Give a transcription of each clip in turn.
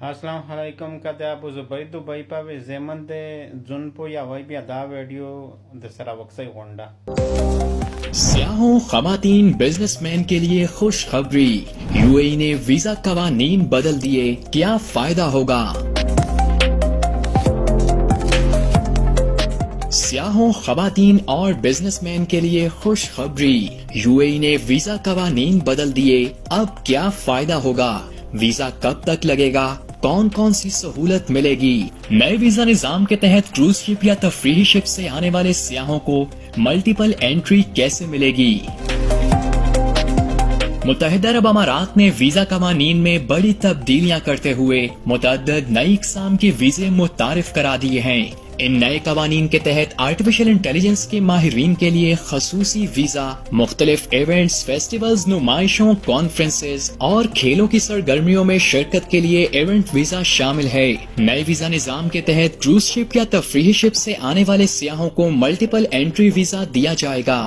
السلام علیکم کته ابو زبیر دبئی په زمن د جون پو یا وای بیا دا ویڈیو د سرا وکسي غونډه سیاحوں خواتین بزنس مین کے لیے خوشخبری، یو اے ای نے ویزا قوانین بدل دیے، کیا فائدہ ہوگا؟ سیاحوں خواتین اور بزنس مین کے لیے خوشخبری، یو اے ای نے ویزا قوانین بدل دیے، اب کیا فائدہ ہوگا؟ ویزا کب تک لگے گا؟ کون کون سی سہولت ملے گی؟ نئے ویزا نظام کے تحت کروز شپ یا تفریحی شپ سے آنے والے سیاحوں کو ملٹیپل انٹری کیسے ملے گی؟ متحدہ عرب امارات نے ویزا قوانین میں بڑی تبدیلیاں کرتے ہوئے متعدد نئی اقسام کے ویزے متعارف کرا دیے ہیں۔ ان نئے قوانین کے تحت آرٹیفیشل انٹیلیجنس کے ماہرین کے لیے خصوصی ویزا، مختلف ایونٹس، فیسٹیولز، نمائشوں، کانفرنسز اور کھیلوں کی سرگرمیوں میں شرکت کے لیے ایونٹ ویزا شامل ہے۔ نئے ویزا نظام کے تحت کروز شپ یا تفریحی شپ سے آنے والے سیاحوں کو ملٹیپل انٹری ویزا دیا جائے گا۔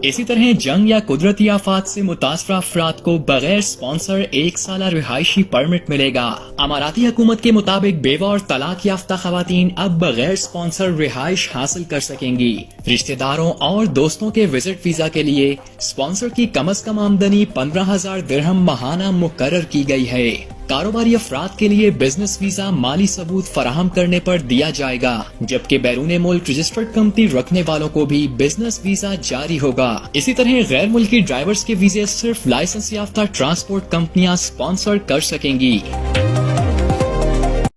اسی طرح جنگ یا قدرتی آفات سے متاثرہ افراد کو بغیر سپانسر 1 سالہ رہائشی پرمٹ ملے گا۔ اماراتی حکومت کے مطابق بیوہ اور طلاق یافتہ خواتین اب بغیر سپانسر رہائش حاصل کر سکیں گی۔ رشتہ داروں اور دوستوں کے وزٹ ویزا کے لیے سپانسر کی کم از کم آمدنی 15,000 درہم ماہانہ مقرر کی گئی ہے۔ کاروباری افراد کے لیے بزنس ویزا مالی ثبوت فراہم کرنے پر دیا جائے گا، جبکہ بیرون ملک رجسٹرڈ کمپنی رکھنے والوں کو بھی بزنس ویزا جاری ہوگا۔ اسی طرح غیر ملکی ڈرائیورز کے ویزے صرف لائسنس یافتہ ٹرانسپورٹ کمپنیاں سپانسر کر سکیں گی۔